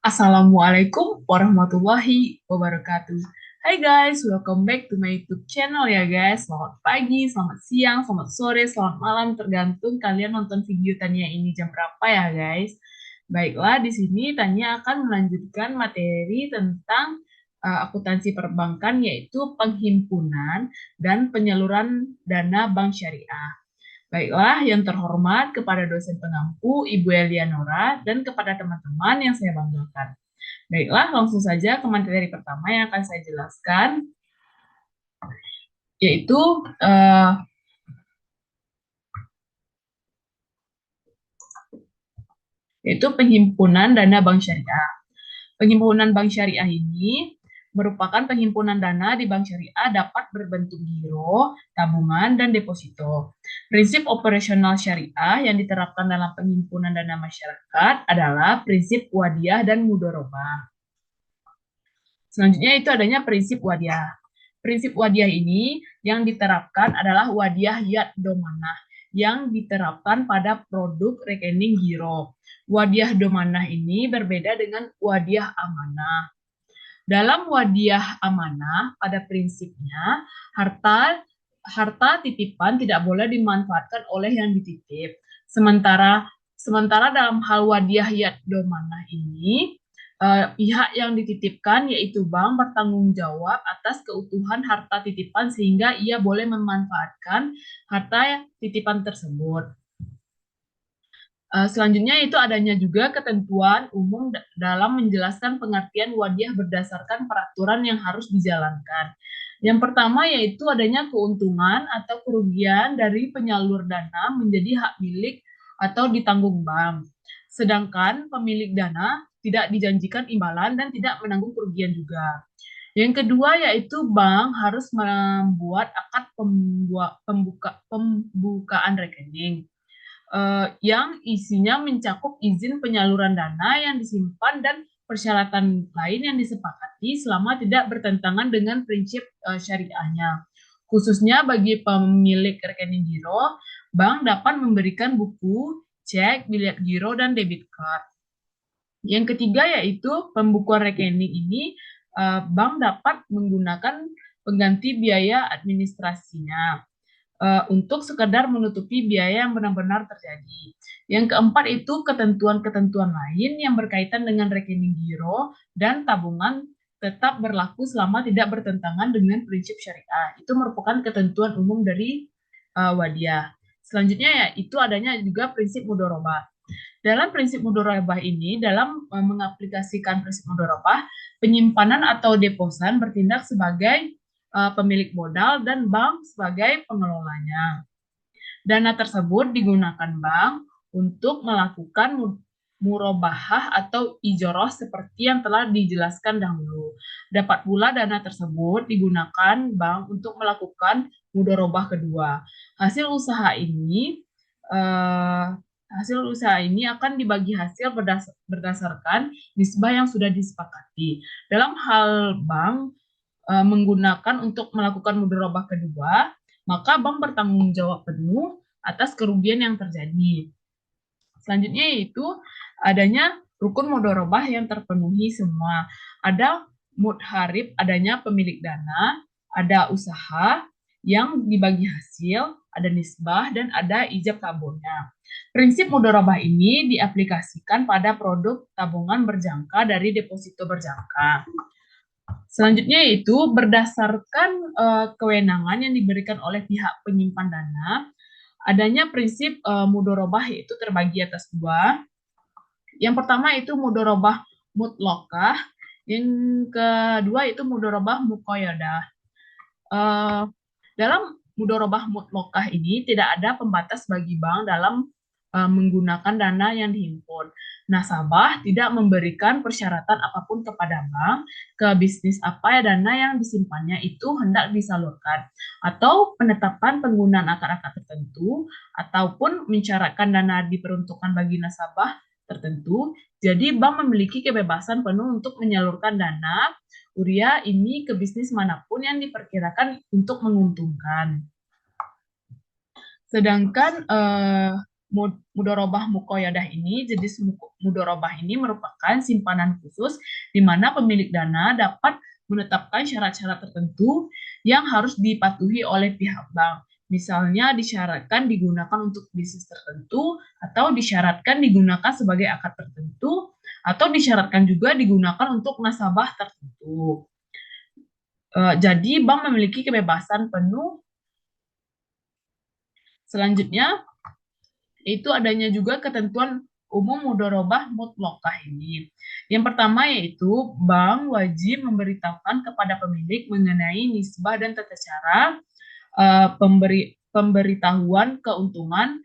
Assalamualaikum warahmatullahi wabarakatuh. Hai guys, welcome back to my YouTube channel ya guys. Selamat pagi, selamat siang, selamat sore, selamat malam, tergantung kalian nonton video Tania ini jam berapa ya guys. Baiklah, di sini Tania akan melanjutkan materi tentang akuntansi perbankan yaitu penghimpunan dan penyaluran dana bank syariah. Baiklah, yang terhormat kepada dosen pengampu Ibu Elianora dan kepada teman-teman yang saya banggakan. Baiklah, langsung saja ke materi pertama yang akan saya jelaskan, yaitu uh, yaitu penghimpunan dana bank syariah. Penghimpunan bank syariah ini merupakan penghimpunan dana di bank syariah dapat berbentuk giro, tabungan, dan deposito. Prinsip operasional syariah yang diterapkan dalam penghimpunan dana masyarakat adalah prinsip wadiah dan mudorobah. Selanjutnya itu adanya prinsip wadiah. Prinsip wadiah ini yang diterapkan adalah wadiah yad domanah yang diterapkan pada produk rekening giro. Wadiah domanah ini berbeda dengan wadiah amanah. Dalam wadiah amanah, pada prinsipnya harta harta titipan tidak boleh dimanfaatkan oleh yang dititip. Sementara dalam hal wadiah yad domanah ini, pihak yang dititipkan yaitu bank bertanggung jawab atas keutuhan harta titipan sehingga ia boleh memanfaatkan harta titipan tersebut. Selanjutnya itu adanya juga ketentuan umum dalam menjelaskan pengertian wadiah berdasarkan peraturan yang harus dijalankan. Yang pertama yaitu adanya keuntungan atau kerugian dari penyalur dana menjadi hak milik atau ditanggung bank. Sedangkan pemilik dana tidak dijanjikan imbalan dan tidak menanggung kerugian juga. Yang kedua yaitu bank harus membuat akad pembukaan rekening yang isinya mencakup izin penyaluran dana yang disimpan dan persyaratan lain yang disepakati selama tidak bertentangan dengan prinsip syariahnya. Khususnya bagi pemilik rekening giro, bank dapat memberikan buku, cek, bilet giro, dan debit card. Yang ketiga yaitu pembukuan rekening ini bank dapat menggunakan pengganti biaya administrasinya untuk sekedar menutupi biaya yang benar-benar terjadi. Yang keempat itu ketentuan-ketentuan lain yang berkaitan dengan rekening giro dan tabungan tetap berlaku selama tidak bertentangan dengan prinsip syariah. Itu merupakan ketentuan umum dari wadiah. Selanjutnya ya itu adanya juga prinsip mudorobah. Dalam prinsip mudorobah ini, dalam mengaplikasikan prinsip mudorobah, penyimpanan atau deposan bertindak sebagai pemilik modal dan bank sebagai pengelolanya. Dana tersebut digunakan bank untuk melakukan murobahah atau ijoroh seperti yang telah dijelaskan dahulu. Dapat pula dana tersebut digunakan bank untuk melakukan mudorobah kedua. Hasil usaha ini eh, hasil usaha ini akan dibagi hasil berdasarkan nisbah yang sudah disepakati. Dalam hal bank menggunakan untuk melakukan mudharabah kedua, maka bank bertanggung jawab penuh atas kerugian yang terjadi. Selanjutnya yaitu adanya rukun mudharabah yang terpenuhi semua. Ada mudharib, adanya pemilik dana, ada usaha yang dibagi hasil, ada nisbah, dan ada ijab kabulnya. Prinsip mudharabah ini diaplikasikan pada produk tabungan berjangka dari deposito berjangka. Selanjutnya yaitu berdasarkan kewenangan yang diberikan oleh pihak penyimpan dana, adanya prinsip mudorobah yaitu terbagi atas dua. Yang pertama itu mudorobah mutlokah, yang kedua itu mudorobah mukoyadah. Dalam mudorobah mutlokah ini tidak ada pembatas bagi bank dalam menggunakan dana yang dihimpun. Nasabah tidak memberikan persyaratan apapun kepada bank ke bisnis apa ya dana yang disimpannya itu hendak disalurkan atau penetapan penggunaan akar-akar tertentu ataupun mensyaratkan dana diperuntukkan bagi nasabah tertentu. Jadi bank memiliki kebebasan penuh untuk menyalurkan dana uria ini ke bisnis manapun yang diperkirakan untuk menguntungkan. Sedangkan mudorobah mukoyadah ini, jenis mudorobah ini merupakan simpanan khusus di mana pemilik dana dapat menetapkan syarat-syarat tertentu yang harus dipatuhi oleh pihak bank. Misalnya disyaratkan digunakan untuk bisnis tertentu, atau disyaratkan digunakan sebagai akad tertentu, atau disyaratkan juga digunakan untuk nasabah tertentu. Jadi bank memiliki kebebasan penuh. Selanjutnya, itu adanya juga ketentuan umum mudorobah mutlaqah ini. Yang pertama yaitu bank wajib memberitahukan kepada pemilik mengenai nisbah dan tata cara pemberitahuan keuntungan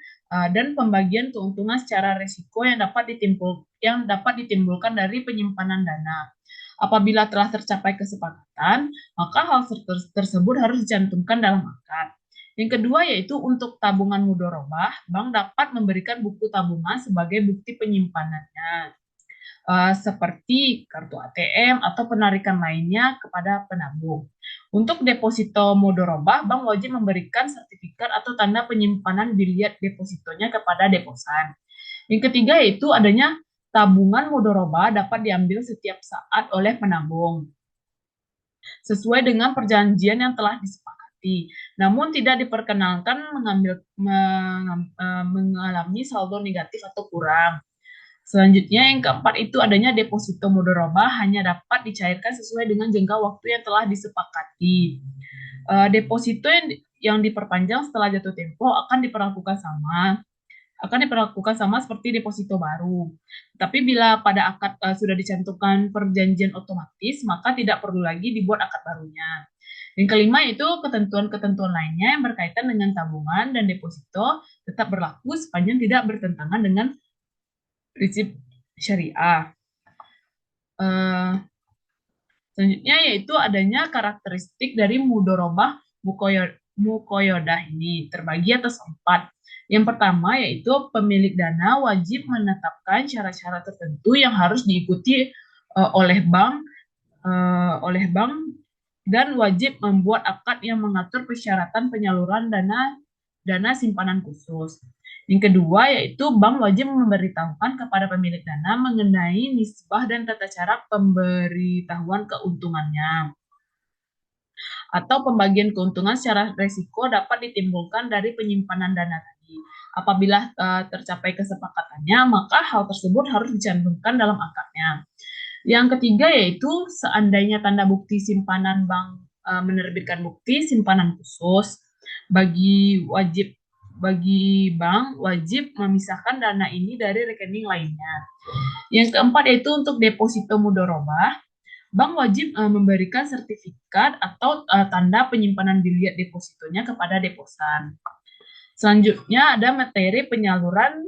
dan pembagian keuntungan secara resiko yang dapat ditimbulkan dari penyimpanan dana. Apabila telah tercapai kesepakatan, maka hal tersebut harus dicantumkan dalam akad. Yang kedua yaitu untuk tabungan mudorobah, bank dapat memberikan buku tabungan sebagai bukti penyimpanannya, seperti kartu ATM atau penarikan lainnya kepada penabung. Untuk deposito mudorobah, bank wajib memberikan sertifikat atau tanda penyimpanan biliat depositonya kepada deposan. Yang ketiga yaitu adanya tabungan mudorobah dapat diambil setiap saat oleh penabung sesuai dengan perjanjian yang telah disepakati. Namun tidak diperkenankan mengalami saldo negatif atau kurang. Selanjutnya yang keempat itu adanya deposito mudorobah hanya dapat dicairkan sesuai dengan jangka waktu yang telah disepakati. Deposito yang diperpanjang setelah jatuh tempo akan diperlakukan sama seperti deposito baru. Tapi bila pada akad sudah dicantumkan perjanjian otomatis, maka tidak perlu lagi dibuat akad barunya. Yang kelima itu ketentuan-ketentuan lainnya yang berkaitan dengan tabungan dan deposito tetap berlaku sepanjang tidak bertentangan dengan prinsip syariah. Selanjutnya yaitu adanya karakteristik dari mudorobah mukoyodah ini terbagi atas 4. Yang pertama yaitu pemilik dana wajib menetapkan syarat-syarat tertentu yang harus diikuti oleh bank dan wajib membuat akad yang mengatur persyaratan penyaluran dana simpanan khusus. Yang kedua yaitu bank wajib memberitahukan kepada pemilik dana mengenai nisbah dan tata cara pemberitahuan keuntungannya atau pembagian keuntungan secara resiko dapat ditimbulkan dari penyimpanan dana tadi. Apabila tercapai kesepakatannya, maka hal tersebut harus dicantumkan dalam akadnya. Yang ketiga yaitu seandainya tanda bukti simpanan bank menerbitkan bukti simpanan khusus, bagi bank wajib memisahkan dana ini dari rekening lainnya. Yang keempat yaitu untuk deposito mudorobah, bank wajib memberikan sertifikat atau tanda penyimpanan biliat depositonya kepada deposan. Selanjutnya ada materi penyaluran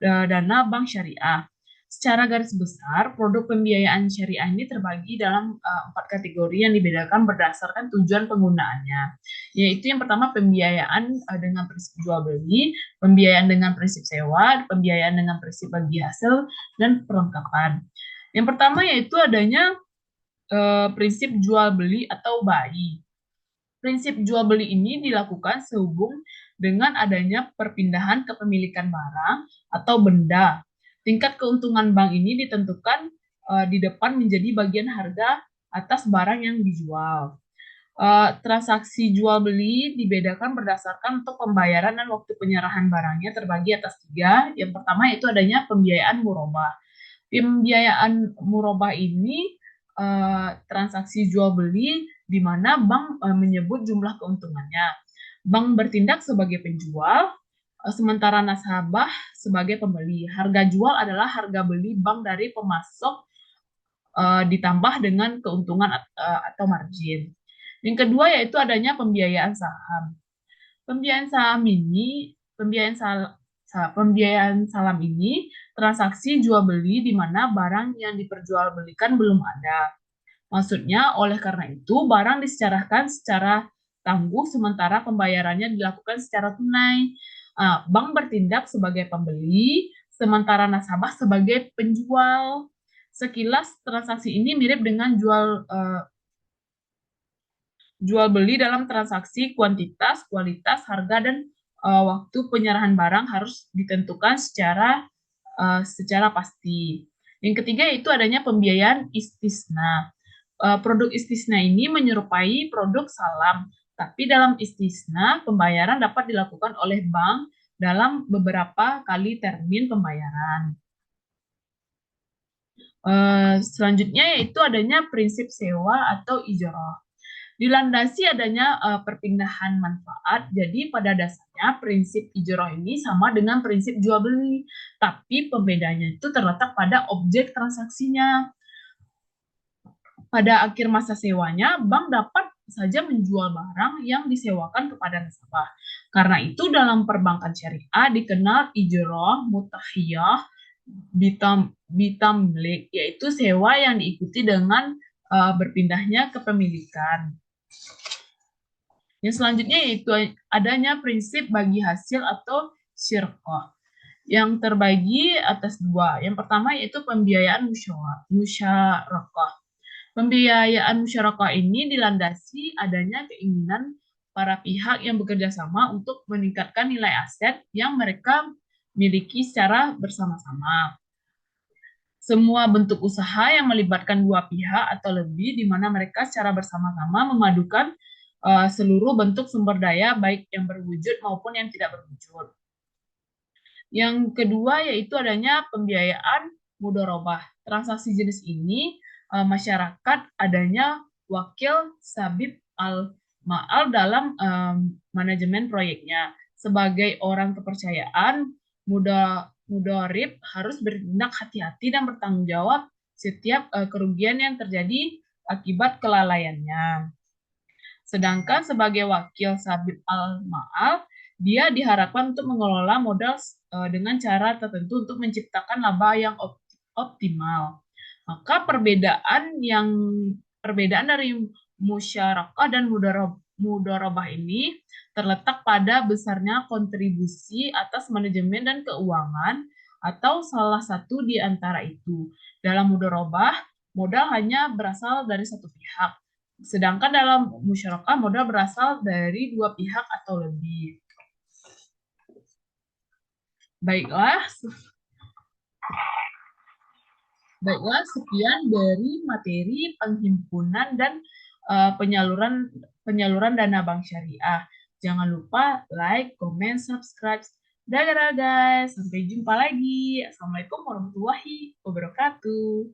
dana bank syariah. Secara garis besar, produk pembiayaan syariah ini terbagi dalam 4 kategori yang dibedakan berdasarkan tujuan penggunaannya. Yaitu yang pertama pembiayaan dengan prinsip jual beli, pembiayaan dengan prinsip sewa, pembiayaan dengan prinsip bagi hasil, dan perlengkapan. Yang pertama yaitu adanya prinsip jual beli atau BAI. Prinsip jual beli ini dilakukan sehubung dengan adanya perpindahan kepemilikan barang atau benda. Tingkat keuntungan bank ini ditentukan di depan menjadi bagian harga atas barang yang dijual. Transaksi jual beli dibedakan berdasarkan untuk pembayaran dan waktu penyerahan barangnya terbagi atas 3. Yang pertama yaitu adanya pembiayaan murabah. Pembiayaan murabah ini transaksi jual beli di mana bank menyebut jumlah keuntungannya. Bank bertindak sebagai penjual, sementara nasabah sebagai pembeli. Harga jual adalah harga beli bank dari pemasok ditambah dengan keuntungan atau margin. Yang kedua yaitu adanya pembiayaan saham. Pembiayaan salam ini transaksi jual beli di mana barang yang diperjualbelikan belum ada. Maksudnya oleh karena itu barang disecarahkan secara tangguh sementara pembayarannya dilakukan secara tunai. Bank bertindak sebagai pembeli, sementara nasabah sebagai penjual. Sekilas transaksi ini mirip dengan jual beli dalam transaksi kuantitas, kualitas, harga, dan waktu penyerahan barang harus ditentukan secara pasti. Yang ketiga yaitu adanya pembiayaan istisna. Produk istisna ini menyerupai produk salam, tapi dalam istisna pembayaran dapat dilakukan oleh bank dalam beberapa kali termin pembayaran. Selanjutnya yaitu adanya prinsip sewa atau ijoroh. Dilandasi adanya perpindahan manfaat, jadi pada dasarnya prinsip ijoroh ini sama dengan prinsip jual beli, tapi pembedanya itu terletak pada objek transaksinya. Pada akhir masa sewanya, bank dapat saja menjual barang yang disewakan kepada nasabah. Karena itu dalam perbankan syariah dikenal ijroh mutahiyah bitamlik, yaitu sewa yang diikuti dengan berpindahnya kepemilikan. Yang selanjutnya yaitu adanya prinsip bagi hasil atau syirkoh yang terbagi atas dua. Yang pertama yaitu pembiayaan musyarakah. Pembiayaan musyarakah ini dilandasi adanya keinginan para pihak yang bekerja sama untuk meningkatkan nilai aset yang mereka miliki secara bersama-sama. Semua bentuk usaha yang melibatkan dua pihak atau lebih, di mana mereka secara bersama-sama memadukan seluruh bentuk sumber daya, baik yang berwujud maupun yang tidak berwujud. Yang kedua yaitu adanya pembiayaan mudorobah. Transaksi jenis ini masyarakat adanya wakil sabib al-ma'al dalam manajemen proyeknya. Sebagai orang kepercayaan, mudorib harus bertindak hati-hati dan bertanggung jawab setiap kerugian yang terjadi akibat kelalaiannya. Sedangkan sebagai wakil sabib al-ma'al, dia diharapkan untuk mengelola modal dengan cara tertentu untuk menciptakan laba yang optimal. Maka perbedaan dari musyarakah dan mudorobah ini terletak pada besarnya kontribusi atas manajemen dan keuangan atau salah satu di antara itu. Dalam mudorobah, modal hanya berasal dari satu pihak. Sedangkan dalam musyarakah modal berasal dari dua pihak atau lebih. Baiklah, sekian dari materi penghimpunan dan penyaluran dana bank syariah. Jangan lupa like, comment, subscribe. Dadah guys, sampai jumpa lagi. Assalamualaikum warahmatullahi wabarakatuh.